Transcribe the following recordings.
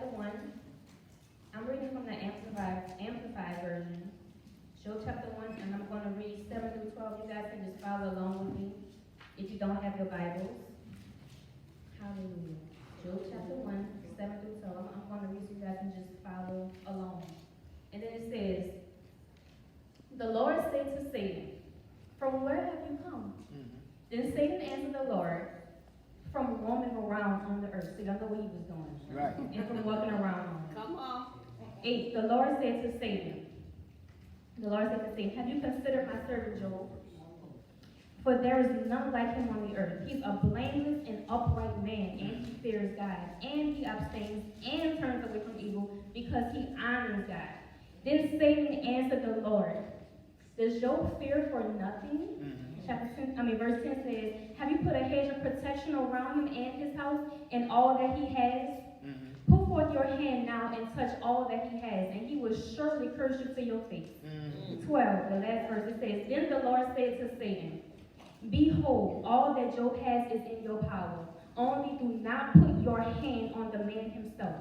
chapter 1. I'm reading from the Amplified version. Job chapter 1, and I'm going to read 7 through 12. You guys can just follow along with me if you don't have your Bibles. Hallelujah. Job chapter 1, 7 through 12. I'm going to read so you guys can just follow along. And then it says, the Lord said to Satan, from where have you come? Then Satan answered the Lord, from roaming around on the earth. See, I know what he was doing. Right. And from walking around on it. Come on. 8, the Lord said to Satan, have you considered my servant Job? For there is none like him on the earth. He's a blameless and upright man, and he fears God, and he abstains and turns away from evil because he honors God. Then Satan answered the Lord, does Job fear for nothing? Verse 10 says, have you put a hedge of protection around him and his house and all that he has? Put forth your hand now and touch all that he has, and he will surely curse you to your face. 12, the last verse, it says, then the Lord said to Satan, behold, all that Job has is in your power. Only do not put your hand on the man himself.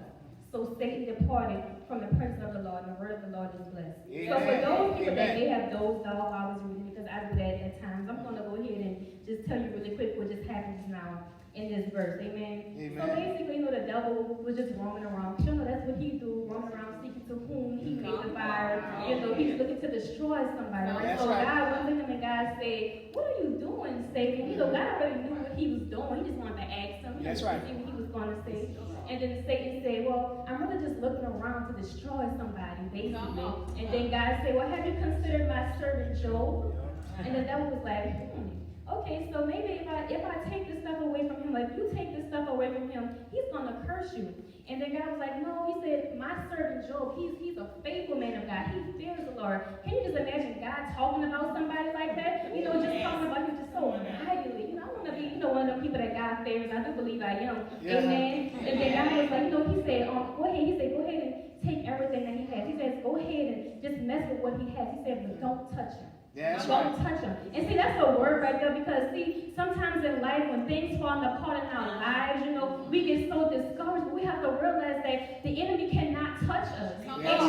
So Satan departed from the presence of the Lord, and the word of the Lord is blessed. Amen. So for those people that may have dozed off, I was reading because I do that at times. I'm going to go ahead and just tell you really quick what just happens now in this verse. Amen. So basically, the devil was just roaming around. That's what he do, roaming around seeking to whom he may devour. He's looking to destroy somebody. Right? So God went to him and God said, what are you doing, Satan? God already knew what he was doing. He just wanted to ask him. That's right. See what he was going to say. And then Satan said, well, I'm really just looking around to destroy somebody, basically. And then God said, well, have you considered my servant Job? And the devil was like, okay, so maybe if I take this stuff away from him, like you take this stuff away from him, he's going to curse you. And then God was like, no, he said, my servant Job, he's a faithful man of God. He fears the Lord. Can you just imagine God talking about somebody like that? Just talking about him just so mightily. I want to be, one of the people that God fears. I do believe I am. Amen. And then God was like, he said, go ahead and take everything that he has. He says, go ahead and just mess with what he has. He said, but don't touch him. Don't touch him. And see, that's a word right there because, see, sometimes in life when things fall apart in our lives, we get so discouraged, but we have to realize that the enemy cannot touch us. Amen. We have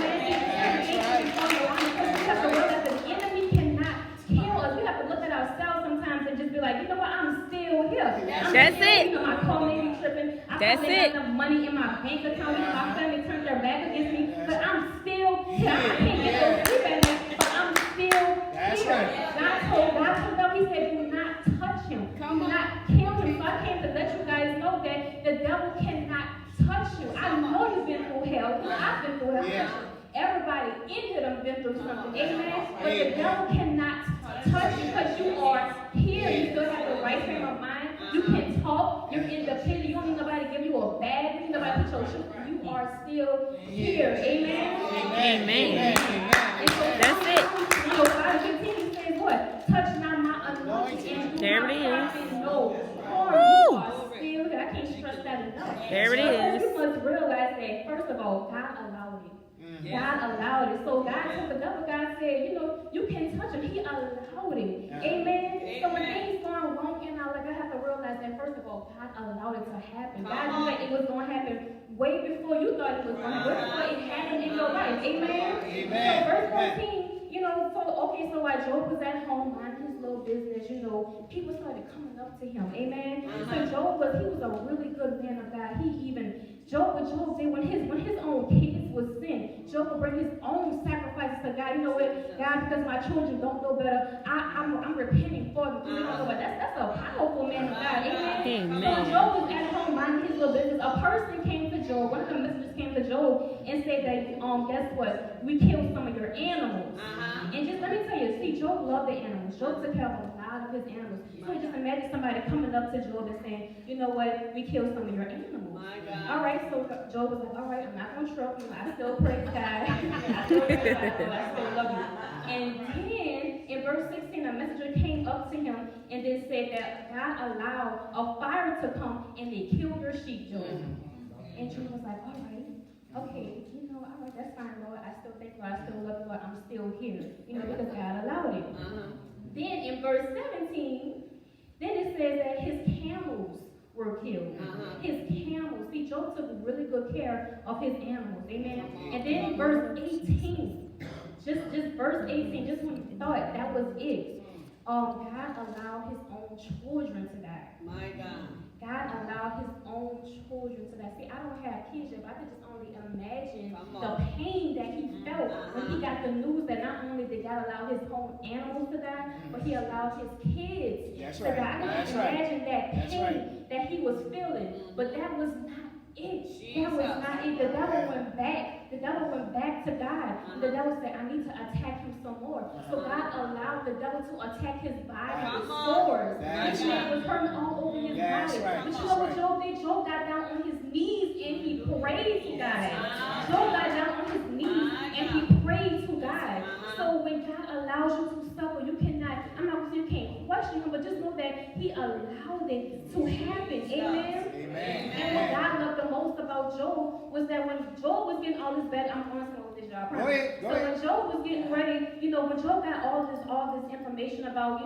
to realize that the enemy cannot kill us. We have to look at ourselves sometimes and just be like, I'm still here. That's it. My car may be tripping. I probably got enough money in my bank account. My family turned their back against me, but I'm still here. I can't get those sleep at night, but I'm still here. God told them, he said, do not touch him. Do not kill him. So I came to let you guys know that the devil cannot touch you. I know you've been through hell. I've been through hell. Yeah. Everybody in here has been through something. Amen. But the devil cannot touch you because you are here. You still have the right frame of mind. You can talk. You're independent. You don't need nobody to give you a bag. You need nobody to put your shoes. You are still here. Amen. Amen. That's it. 5:15 says what? Touch not my anointing. There it is. You are still here. I can't stress that enough. There it is. You must realize that, first of all, God allowed it. God allowed it. So God took the devil. God said, you can touch him. He allowed it. Amen. So when things going wrong in our life, I have to realize that, first of all, God allowed it to happen. God knew that it was going to happen way before you thought it was going to happen. Way before it happened in your life. Amen. So verse 14. So while Job was at home minding his little business, people started coming up to him. Amen. So Job was a really good man of God. Job did when his own kids was sin, Job would bring his own sacrifices to God. You know what, God, because my children don't know better, I'm repenting for them. You know what? That's a powerful man of God. Amen. So Job was at home minding his little business. A person came to Job. One of the messengers came to Job and said that, guess what? We killed some of your animals. And just let me tell you, see, Job loved the animals. Job took care of a lot of his animals. So just imagine somebody coming up to Job and saying, you know what? We killed some of your animals. All right, so Job was like, all right, I'm not going to trouble you. I still praise God. I still love you. And then in verse 16, a messenger came up to him and then said that God allowed a fire to come and they killed your sheep, Job. And Job was like, all right, okay, all right, that's fine, Lord. I still thank Lord. I still love you, Lord. I'm still here, because God allowed it. Then in verse 17, then it says that his camels were killed. His camels. See, Job took really good care of his animals. Amen. And then verse 18. Just verse 18, just when you thought that was it. God allowed his own children to die. My God. God allowed his own children to die. See, I don't have kids yet, but I can just only imagine the pain that he felt when he got the news that not only did God allow his own animals to die, but he allowed his kids to die. I can imagine that pain that he was feeling, but that was not it. That was not it. The devil went back. The devil went back to God. The devil said, I need to attack him some more. So God allowed the devil to attack his body with swords. This man was hurting all over his body. But you know what Job did? Job got down on his knees and he prayed to God. Job got down on his knees and he prayed to God. So when God allows you to suffer, you cannot, I'm not saying you can't question him, but just know that he allowed it to happen. Amen? And what God loved the most about Job was that when Job was getting all this bad, I'm going to say this, y'all. Go ahead. When Job was getting ready, when Job got all this information about,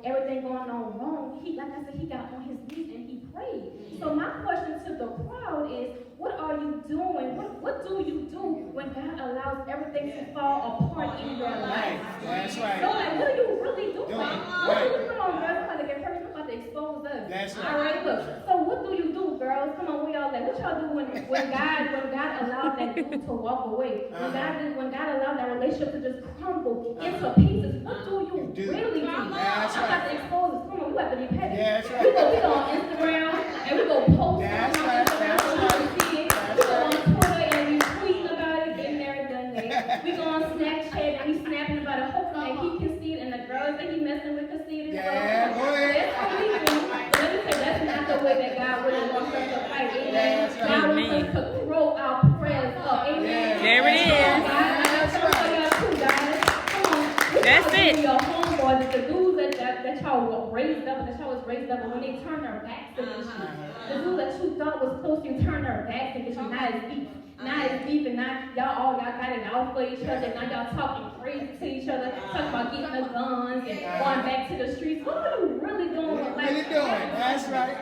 everything going on wrong, like I said, he got on his knees and he prayed. So my question to the crowd is, what are you doing? What do you do when God allows everything to fall apart in your life? That's right. So what do you really do? Come on, girls, I'm about to get hurt. I'm about to expose us. That's right. All right, look. So what do you do, girls? Come on, we all like, what y'all do when God allowed that dude to walk away? When God allowed that relationship to just crumble into pieces, what do you really do? That's I'm about to right. expose us. Come on, we have to be petty. That's right. We go on Instagram and we go post That's on right. Instagram so That's you can see it. We go on Twitter and we tweet about it. Been there, done that. We go on Snapchat and we snapping about it, hoping that he can see it and the girls that he messing with can see it as well. Yeah, go ahead. That's what we do. But let me say, that's not the way that God really wants us to fight. Amen. That's right. God wants us to throw our prayers up. Amen. There it is. That's it. Your homeboys, the dudes that y'all raised up, that y'all was raised up, and when they turn their backs against you, the dudes that you thought was close to you turn their backs against you. Now it's beef. Now it's beef, and now y'all got it out for each other. Now y'all talking crazy to each other, talking about getting the guns and going back to the streets. What are you really doing with life? Really doing? That's right.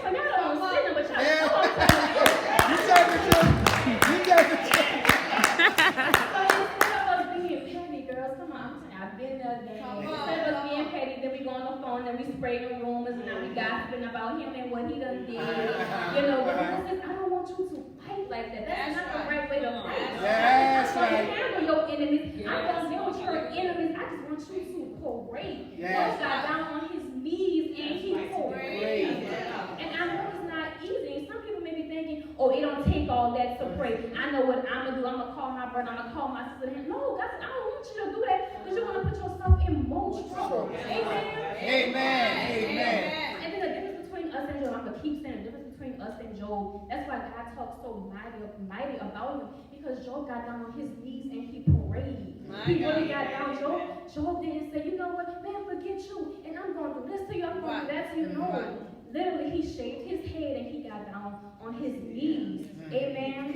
So y'all don't sit there, but y'all Yeah. come on. You tell the truth. You tell the truth. So instead of us being petty, girls, come on, I'm saying I've been there. Instead of us being petty, then we go on the phone and we spray the rumors and now we gossiping about him and what he done did. But I don't want you to fight like that. That's not the right way to fight. That's So right. you handle your enemies. I'm gonna deal with your enemies. I just want you to parade. Yes. Job got down on his knees and he prayed. And I know it's not easy. Some people may be thinking, oh, it don't take all that to pray. I know what I'm gonna do. I'm gonna call my brother. I'm gonna call my sister. No, God, I don't want you to do that because you want to put yourself in more trouble. Amen. Amen. And then the difference between us and Job, I'm gonna keep saying the difference between us and Job. That's why God talks so mighty about him, because Job got down on his knees and he prayed. He really got down. Job didn't say, you know what, man, forget you, and I'm going to do this to you, I'm going to do that to you. No. Literally, he shaved his head and he got down on his knees. Amen.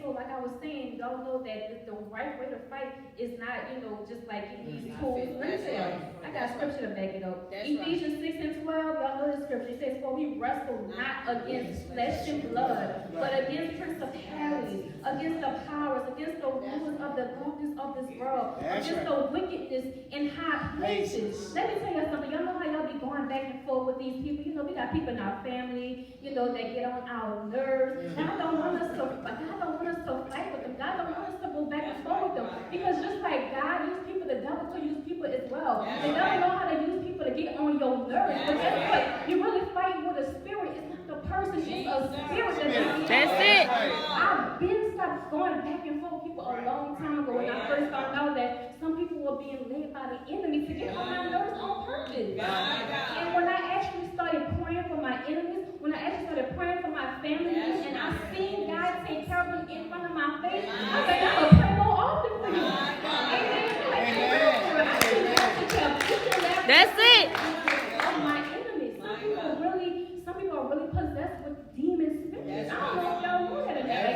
So like I was saying, y'all know that the right way to fight is not, just like getting these tools. Let me tell you, I got scripture to back it up. Ephesians 6:12, y'all know the scripture. It says, for we wrestle not against flesh and blood, but against principalities, against the powers, against the rulers of the darkness of this world, against the wickedness in high places. Let me tell you something. Y'all know how y'all be going back and forth with these people. We got people in our family, that get on our nerves. God don't want us to fight with them. God don't want us to go back and forth with them. Because just like God used people, the devil could use people as well. The devil know how to use people to get on your nerves. But guess what? You're really fighting with a spirit. It's not the person. It's a spirit. That's it. I've been stopped going back and forth with people a long time ago when I first found out that some people were being led by the enemy to get on my nerves on purpose. And when I actually started praying for my enemies, when I actually started praying for my family, and I seen God take care of them in front of my face, I said, I'm going to pray more often for you. Amen. That's it. Of my enemies. Some people are really possessed with demon spirits. I don't know if y'all know that.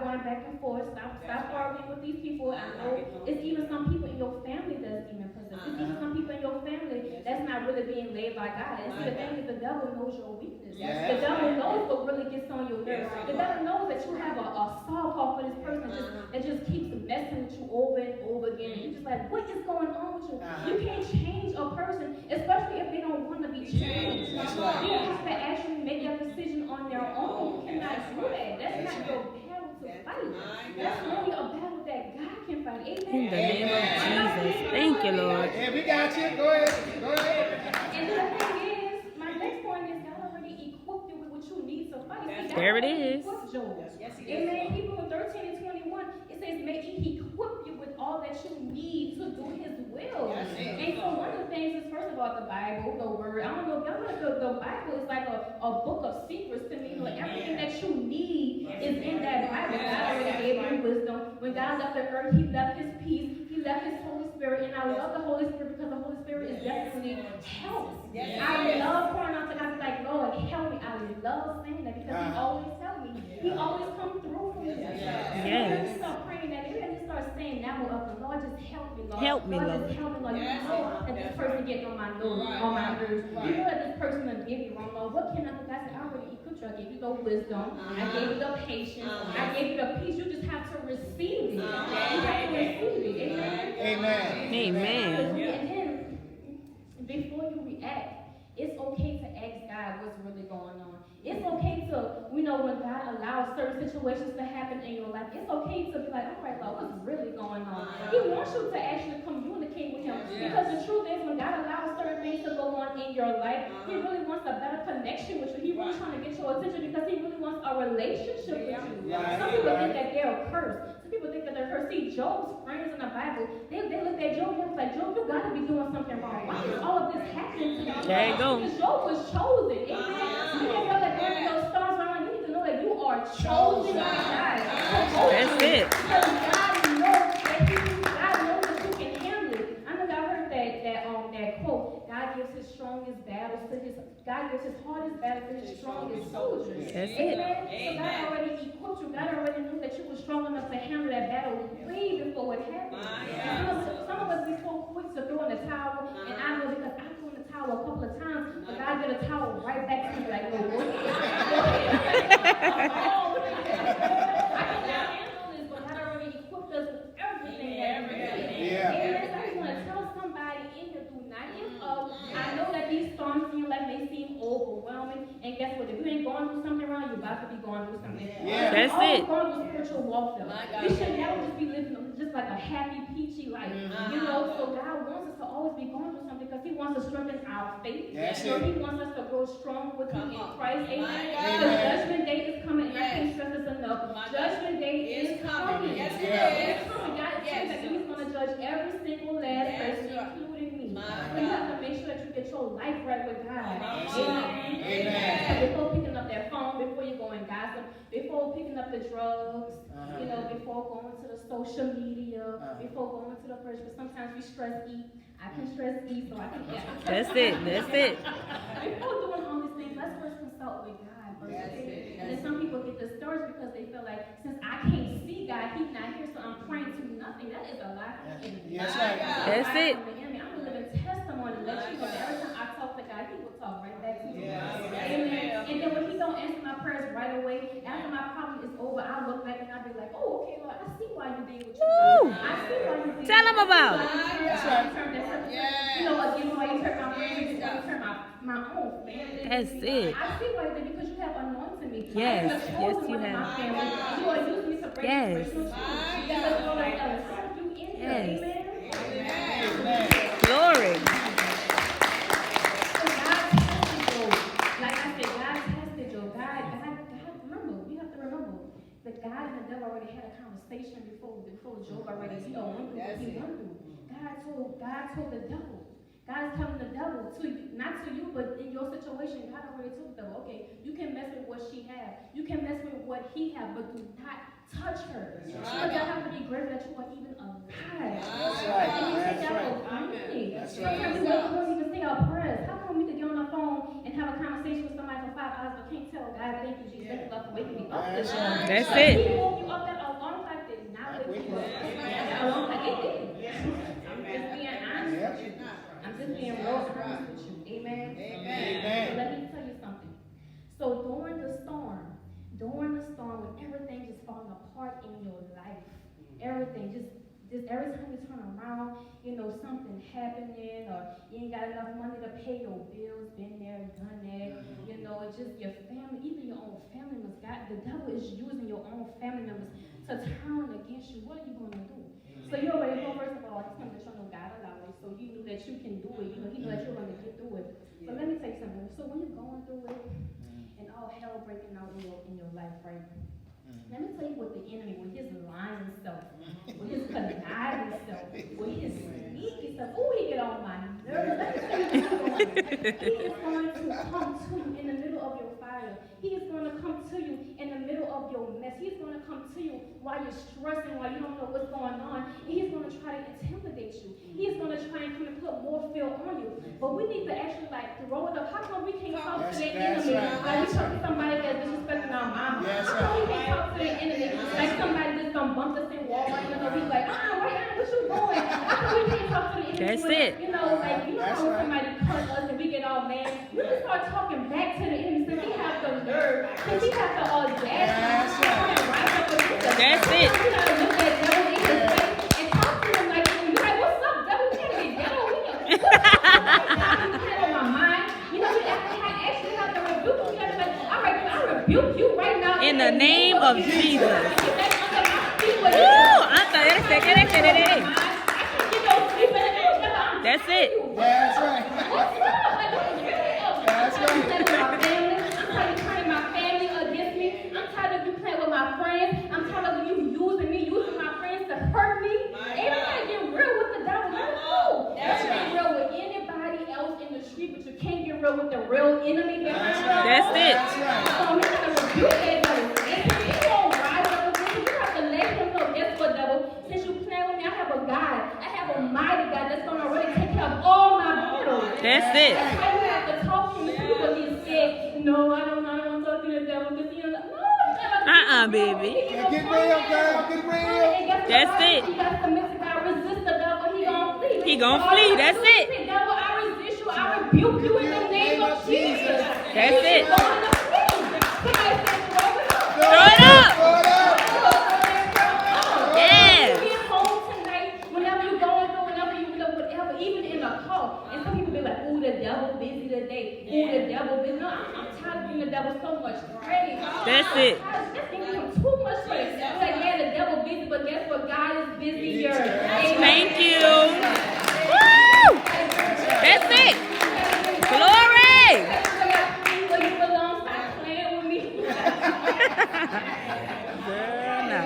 going back and forth. Stop arguing with these people. I know it's even some people in your family that's demon possessed. It's even some people in your family that's not really being led by God. And see, the thing is, the devil knows your weakness. The devil knows what really gets on your nerves. The devil knows that you have a soft heart for this person that just keeps messing with you over and over again. And you're just like, what is going on with you? You can't change a person, especially if they don't want to be changed. You have to actually make that decision on their own. You cannot do that. That's not your battle to fight. That's only a battle that God can fight. Amen. In the name of Jesus. Thank you, Lord. Yeah, we got you. Go ahead. And the thing is, my next point is God already equipped you with what you need to fight. See, God There it already is. equipped Job. Yes, he Amen. Hebrews 13 and 21, it says, may he equip you with all that you need to do his will. And so one of the things is, first of all, the Bible, the word. I don't know if y'all know, the Bible is like a book of secrets to me. Like everything that you need is in that Bible. God already gave you wisdom. When God left the earth, he left his peace. He left his Holy Spirit. And I love the Holy Spirit because the Holy Spirit is definitely help. I love pouring out to God. Like, Lord, help me. I love saying that because he always tells me. He always comes through for me. Yes. So start praying that. Maybe I need to start saying that more often. Lord, just help me, Lord. Help me, Lord. Just help me, Lord. You know that this person getting on my nerves. You know that this person done did me wrong, Lord. What can I do? God said, I already equipped you. I gave you the wisdom. I gave you the patience. I gave you the peace. You just have to receive it. You have to receive it. Amen. Amen. And then, before you react, it's okay to ask God what's really going on. It's okay to, when God allows certain situations to happen in your life, it's okay to be like, all right, Lord, what's really going on? He wants you to actually communicate with him. Because the truth is, when God allows certain things to go on in your life, he really wants a better connection with you. He's really trying to get your attention because he really wants a relationship with you. Some people think that they're cursed. Some people think that they're cursed. See, Job's friends in the Bible, they look at Job and they're like, Job, you got to be doing something wrong. Why is all of this happening to you? There you go. Because Job was chosen. Amen. You didn't know that there are those stars around. You need to know that you are chosen by God. That's it. Because God knows that you can handle it. I know y'all heard that quote. God gives his strongest battles to God gives his hardest battle to his strongest soldiers. That's it. Amen. So God already equipped you. God already knew that you were strong enough to handle that battle way before it happened. Some of us be so quick to throw in the towel, and I know because I threw in the towel a couple of times, but God get a towel right back to me like, no, go I cannot handle this, but God already equipped us with everything that we need. Amen. So I just want to tell somebody in here, do not give up. I know that these storms in your life may seem overwhelming, and guess what? If you ain't going through something wrong, you're about to be going through something. That's it. Going through spiritual warfare. We should never just be living just like a happy, peachy life. So God wants us to always be going through something because he wants to strengthen our faith. He wants us to grow strong with him in Christ. Amen. Because judgment day is coming, and I can't stress this enough. Judgment day is coming. Yes, it It's coming. God is saying that he's going to judge every single last person, including me. So you have to make sure that you get your life right with God. Amen. Before picking up that phone, before you go and gossip, before picking up the drugs, before going to the social media, before going to the church, but sometimes we stress eat. I can stress eat, so I can get. That's it. Before doing all these things, let's first consult with God. And then some people get discouraged because they feel like, since I can't see God, he's not here, so I'm praying to nothing. That is a lie. That's it. I'm a living testimony to let you know that every time I talk to God, he will talk right back to me. Amen. And then when he don't answer my prayers right away, after my problem is over, I look back and I'll be like, oh, okay, Lord, I see why you did what you did. I see why you did. Tell him about it. Again, why you hurt my friends, why you hurt my own family. That's it. I see why you did because you have anointed me. Yes, you have. My family. You are using me to break generational truth. Because you know that God you in there. Amen. Glory. So God tested Job. Like I said, God tested Job. God, remember, you have to remember that God and the devil already had a conversation before Job already, went through what he went through. God told the devil. God is telling the devil, not to you, but in your situation, God already told the devil, okay, you can mess with what she has. You can mess with what he has, but do not touch her. Because you have to be grateful that you are even alive. That's right. And you take that for granted. Sometimes we don't even say our prayers. How come we could get on the phone and have a conversation with somebody for 5 hours but can't tell God, thank you, Jesus, thank you, Lord, for waking me up this morning? That's it. He woke you up that during the storm, when everything just falling apart in your life, everything just every time you turn around, something happening, or you ain't got enough money to pay your bills, been there, done that, it's just your family, even your own family members, the devil is using your own family members to turn against you. What are you going to do? So you already know, first of all, he's going to let you know God allowed it, so you knew that you can do it, he knew that you're going to get through it. But let me tell you something, so when you're going through it, and all hell breaking out in your life, right? Let me tell you what the enemy, with his lying self, with his conniving self, with his sneaky self, he get on my nerves. Let me tell you he is going to come to you in the middle of your fire. He is going to come to you in the middle of your mess. He's going to come to you while you're stressing, while you don't know what's going on. And he's going to try to intimidate you. He's going to try and come and put more fear on you. But we need to actually throw it up. How come we can't talk to the enemy? Like we talk to somebody that's disrespecting our mama. How come we can't talk to the enemy? Like somebody just gonna bump us in Walmart, he's like, what you doing? How come we can't talk to the enemy? That's it. How when somebody cut us and we get all mad, we can start talking back to the enemy since he has the nerve, since he has the audacity. That's it. You gotta look that devil in his face and talk to him like, what's up, devil? You gotta get devil. You on my mind. You actually have to rebuke you. You gotta be like, all right, I rebuke you right now. In the name of Jesus. That's it. That's right. That's right. I'm tired of my family against me. I'm tired of you playing with my friends. I'm tired of you using my friends to hurt me. Everybody get real with the devil. Let it go. You can get real with anybody else in the street, but you can't get real with the real enemy behind you. That's it. So we gotta rebuke that devil. He won't rise up against you. You have to let him know, guess what, devil? Since you play with me, I have a God. I have a mighty God that's gonna really take care of all my battles. That's it. That's why you have to talk to him. People get scared. No, I don't want to talk to the devil because no, baby. Get real, girl. Get real. That's it. You got to submit to God. Resist the devil. He gonna flee. He gonna flee. That's it. Devil, I resist you. I rebuke you in the name of Jesus. That's it. Somebody say, Throw it up. Throw it up. Yes. Be at home tonight, whenever you're going through, whatever, even in a car. And some people be like, ooh, the devil busy today. Ooh, the devil busy. No, I'm tired of giving the devil so much praise. That's it. That's giving him too much praise. It's like, yeah, the devil busy, but guess what? God is busy here. Amen. Thank you. Woo! That's it. Glory. Where you belong, stop playing with me. Girl, nah.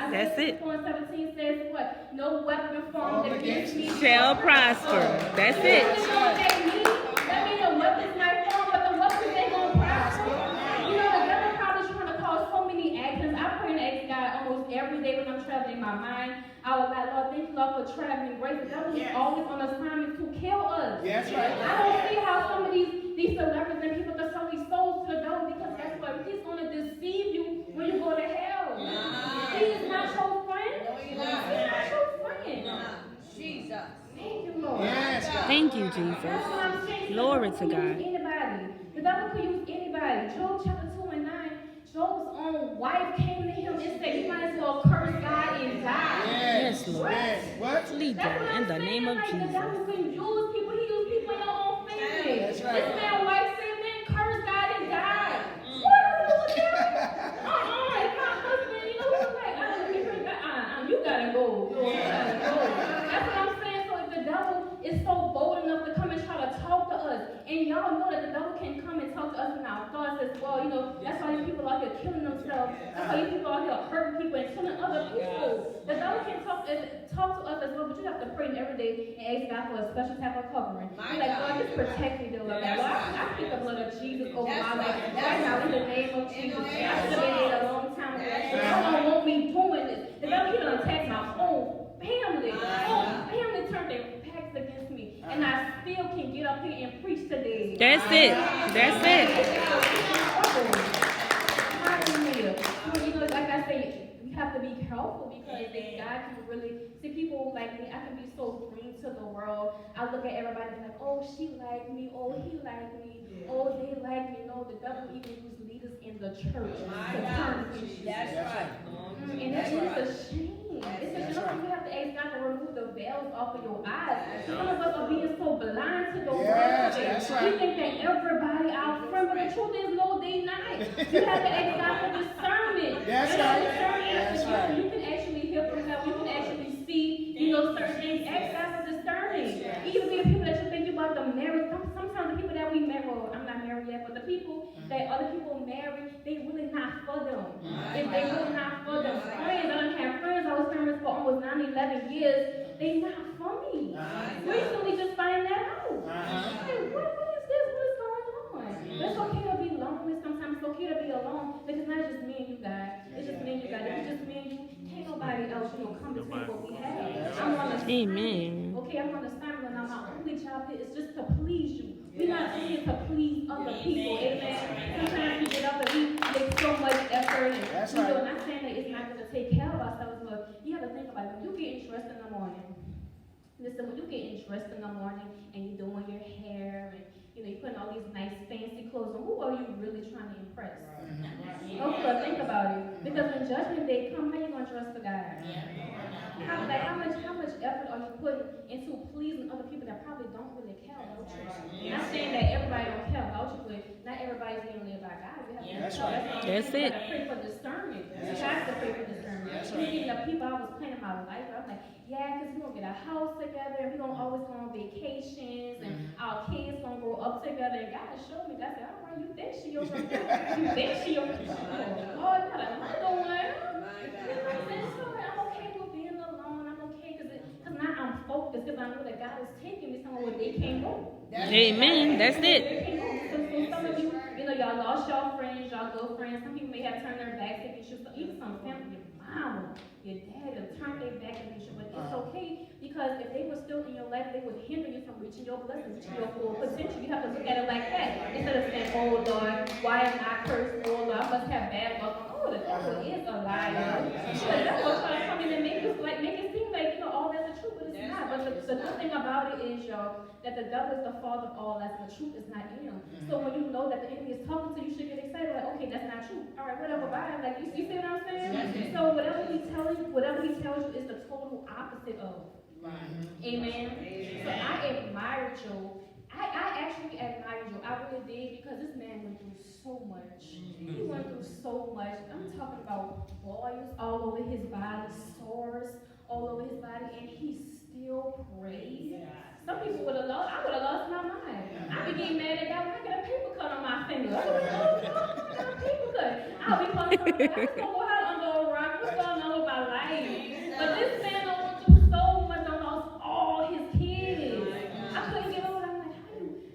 That's it. 17 says what? No weapon formed against me Shall prosper. That's it. That means the weapon's not formed, but the weapons ain't gonna prosper. The devil probably trying to cause so many accidents. I pray and ask God almost every day when I'm traveling in my mind. I was like, Lord, thank you, Lord, for traveling grace. The devil is always on assignment to kill us. That's right. I don't see how some of these celebrities and people can sell these souls to the devil because guess what? He's going to deceive you when you go to hell. He is not your friend. He's not your friend. Jesus. Thank you, Lord. Yes, God. Thank you, That's what Jesus. I'm saying. Glory The to devil God. could use anybody. The devil could use anybody. Job chapter 2 and 9. Job's own wife came to him and said, you might as well curse God and die. Yes, Lord. Yes. What? Flee That's them what in I'm the saying. name of Like, the Jesus. devil can use people. He use people in your own family. That's right. This man wife said, man, curse God and die. What are you doing there? It's my husband. He was like, you gotta go. You gotta go. That's what I'm saying. So if the devil is so bold enough to come and try to talk to us, and y'all know that the devil can come and talk to us in our thoughts as well. That's why these people out here killing themselves. That's why these people out here hurting people and killing other people. The devil can talk to us as well, but you have to pray every day and ask God for a special type of covering. You're like, Lord, just protect me, dear Lord. Lord, I speak the blood of Jesus over my life right now in the name of Jesus. I should have been dead a long time ago. Y'all don't want me doing this. The devil keep on attacking my whole family. Whole family turned their backs against me, and I still can get up here and preach today. That's it. That's it. Hallelujah. Like I say, we have to be careful because then God can really see people like me. I can be so green to the world. I look at everybody and be like, oh, she like me. Oh, he like me. Oh, they devil even use leaders in the church to turn issues. That's right. And it's a shame. It's a shame. You have to ask God to remove the veils off of your eyes. Some of us are being so blind to the world. That's right. We think that everybody our friend, but the truth is, no, they not. You have to ask God for discernment. That's right. That's right. You can actually hear from God. You can actually see, certain things. Ask God for discernment. Even the people that you think you about to marry, sometimes the people that we marry, well, I'm not married yet, but the people that other people marry, they really not for them. If they really not for them. Friends, I don't have friends. I was friends for almost 9-11 years. They not for me. Recently just find that out. Like, what is this? What is going on? It's okay to be lonely sometimes. It's okay to be alone. Because it's not just me and you guys. It's just me and you guys. It's just me and you. Ain't nobody else, come to take what we have. I'm on the Amen. Okay, I'm on the assignment and my only job here is just to please you. We're not here to please other people. Amen. Sometimes we get up and we make so much effort and That's right. right. I'm not saying that it's not going to take care of ourselves, but you have to think about it. When you get dressed in the morning, listen, when you get dressed in the morning and you're doing your hair and you're putting all these nice fancy clothes on, who are you really trying to impress? Okay, but think about it. Because when judgment day comes, how are you going to trust the God? How much effort are you putting into pleasing other people that probably don't really care about you? Not saying that everybody don't care about you, but not everybody's being led by God. That's right. That's You it. gotta pray for discernment. You have to pray for discernment. Even the people I was planning my life, I'm like, yeah, because we're going to get a house together, and we're going to always go on vacations, and our kids going to grow up together, and God showed me, God said, all right, you think she your friend. You think she your friend. Oh, not another one. I'm okay with being alone. I'm okay, because now I'm focused, because I know that God is taking me somewhere where they can't go. Amen. That's it. So some of you, y'all lost y'all friends, y'all girlfriends. Some people may have turned their backs against you. So even some family, your mama, your dad, have turned their back against you. But it's okay, because if they were still in your life, they would hinder you from reaching your blessings, reaching your full potential. You have to look at it like that. Instead of saying, oh Lord, why am I cursed? Oh Lord, I must have bad luck. Oh, the devil is a liar. The devil is trying to come in and make it seem like, all that's the truth, but it's not. But the good thing about it is, y'all, that the devil is the father of all lies, and the truth is not in him. So when you know that the enemy is talking to you, you should get excited, like, okay, that's not true. All right, whatever, bye. Like, you see what I'm saying? So whatever he tells you is the total opposite of. Amen. So I admire Job. I actually admire Job. I really did, because this man went through so much. He went through so much. I'm talking about boils all over his body, sores all over his body, and he still prayed. Some people I would have lost my mind. I'd be getting mad at God when I get a paper cut on my finger. I was like, oh no, I got a paper cut. I'll be calling somebody, I just don't go out under a rock. What's going on with my life? But this man went through so much. I lost all his kids. I couldn't get over it. I'm like,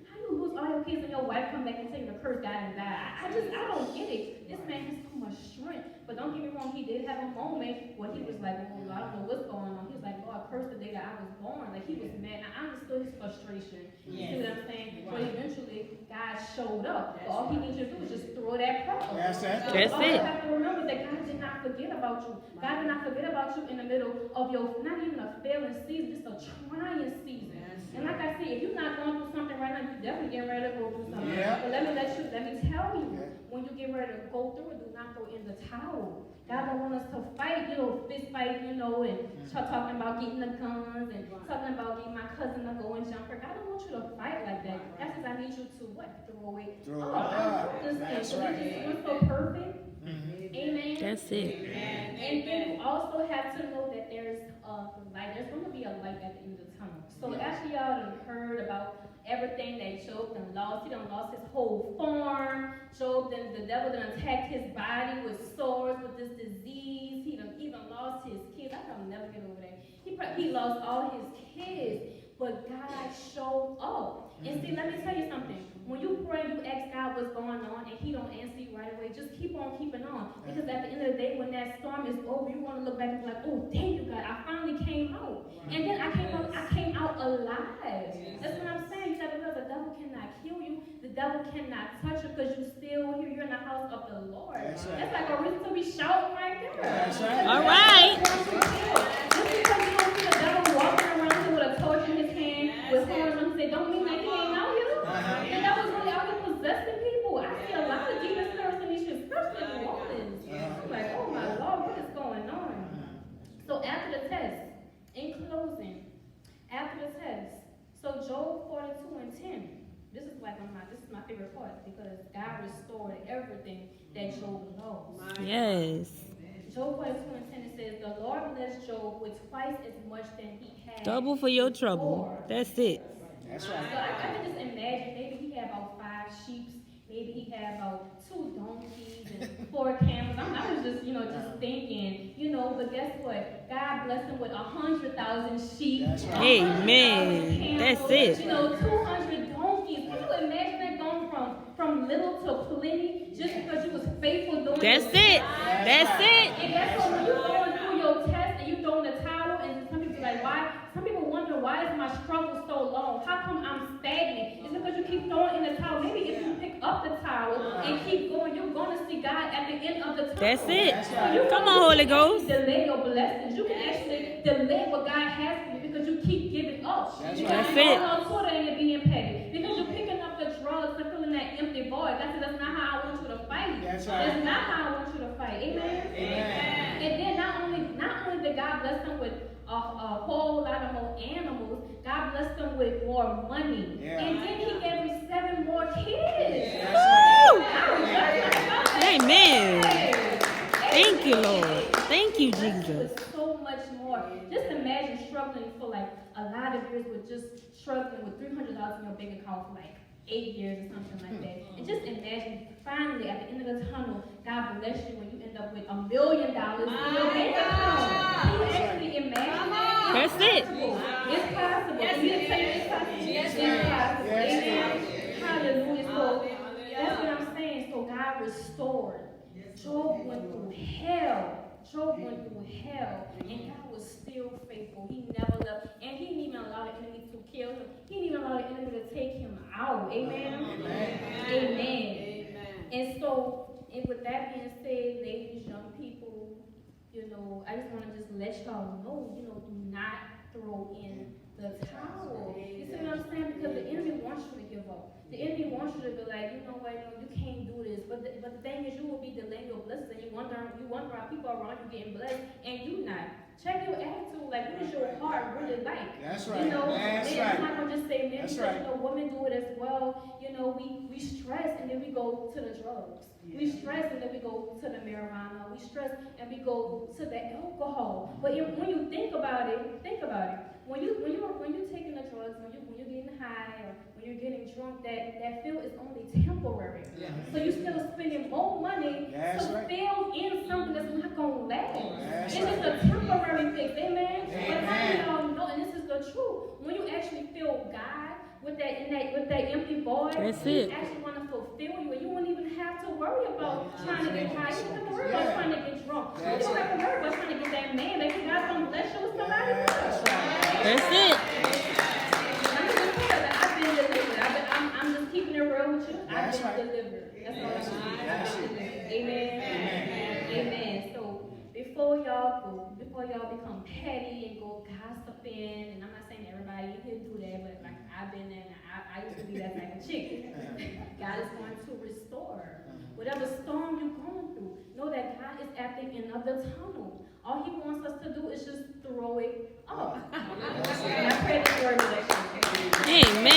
how you lose all your kids and your wife come back and tell you to curse God and die? I don't get it. This man has so much strength. But don't get me wrong, he did have a moment where he was like, oh, I don't know what's going on. He was like, Lord, curse the day that I was born. Like, he was mad. I understood his frustration. You see what I'm saying? But eventually, God showed up. All he needs you to do is just throw that problem. That's it. That's All it. you have to remember that God did not forget about you. God did not forget about you in the middle of your, not even a failing season, it's a trying season. And like I said, if you're not going through something right now, you definitely getting ready to go through something. But let me tell you, when you get ready to go through it, do not throw in the towel. God don't want us to fight, fist fight, and start talking about getting the guns and talking about getting my cousin to go and jump her. God don't want you to fight like that. That's because I need you to what? Throw it. That's right. You're so perfect. Amen. That's it. And you also have to know that there's a light. There's going to be a light at the end of the tunnel. So actually, y'all done heard about everything that Job done lost. He done lost his whole farm. The devil done attacked his body with sores, with this disease. He done even lost his kids. I'll never get over that. He lost all his kids, but God showed up. And see, let me tell you something. When you pray, you ask God what's going on, and He don't answer you right away. Just keep on keeping on, because at the end of the day, when that storm is over, you want to look back and be like, "Oh, thank you, God! I finally came out." And then I came out alive. That's what I'm saying. You got to realize the devil cannot kill you. The devil cannot touch you, because you're still here. You're in the house of the Lord. That's like a reason to be shouting right there. That's right. All right. Just because you don't see the devil walking around with a torch in his hand with horns on his head, don't mean that he ain't out here. And that was really out here possessing people. I see a lot of favorite parts because God restored everything that Job lost. Yes. Job 42:10 it says, the Lord blessed Job with twice as much than he had. Double for your trouble. before. That's it. That's So right. I can just imagine maybe he had about 5 sheep, maybe he had about 2 donkeys and 4 camels. I was just, just thinking, but guess what? God blessed him with 100,000 sheep. That's right. 100,000 Amen. camels, That's it. 200 donkeys. Can you imagine that going from little to plenty just because you was faithful doing That's your it. job? That's it. And that's what when you going through your test and you throw in the towel and some people like, why? Some people wonder, why is my struggle so long? How come I'm stagnant? It's because you keep throwing in the towel. Maybe if you pick up the towel and keep going, you're going to see God at the end of the tunnel. That's it. So you Come can on, Holy actually Ghost. delay your blessings. You can actually delay what God has for you because you keep giving up. That's Because right. you That's it. go on Twitter and you're being petty. Because you're picking up the drugs and filling that empty void. That's not how I want you to fight. That's right. That's not how I want you to fight. Amen? Amen. And then not only did God bless them with a whole lot of more animals, God blessed them with more money. Yeah. And then he gave him 7 more kids. That's right. Woo! I was just about that. Amen. Hey. Thank you, Lord. Amen. Thank you, Blessed Jesus. with so much more. Just imagine struggling for like a lot of years with just struggling with $300 in your bank account for like 8 years or something like that. And just imagine finally at the end of the tunnel, God bless you when you end up with $1 million in your bank account. Can you actually imagine that? That's it. It's possible. Can you say it's possible? Yes, It's possible. yes, Amen. Hallelujah. So that's what I'm saying. So God restored. Job went through hell. Job went through hell, and God was still faithful. He never left, and He didn't even allow the enemy to kill him. He didn't even allow the enemy to take him out. Amen. Amen. And so, and with that being said, ladies, young people, I just want to just let y'all know, do not throw in the towel. You see what I'm saying? Because the enemy wants you to give up. The enemy wants you to be like, you know what, no, you can't do this. But the thing is, you will be delaying your blessings, and you wonder how people around you getting blessed, and you not. Check your attitude. Like, what is your heart really like? That's right. Men, That's I'm right. not gonna just say men, That's because right. women do it as well. We stress and then we go to the drugs. We stress and then we go to the marijuana. We stress and we go to the alcohol. But when you think about it. When you're taking the drugs, when you're getting high or when you're getting drunk, that feel is only temporary. So you're still spending more money That's to right. feel in something that's not gonna last. That's It's just a temporary fix, amen. But how Amen. do y'all know? And this is the truth. When you actually feel God with that empty void, That's He it. actually want to fulfill you, and you won't even have to worry about trying to get high. You don't have to worry about Yeah. trying to get drunk. You That's don't have to worry about trying to get that man. Maybe God's gonna bless you with somebody That's else. right. That's it. I'm just saying that I've been delivered. I'm just keeping it real with you. That's I've right. been delivered. That's all I'm saying. That's I've been it. delivered. Amen. Amen. So before y'all become petty and go gossiping, and I'm not saying everybody in here do that, but like I've been there, and I used to be that type of chick. God is going to restore. Whatever storm you're going through, know that God is at the end of the tunnel. All He wants us to do is just throw it up. And I pray this word bless you. Amen.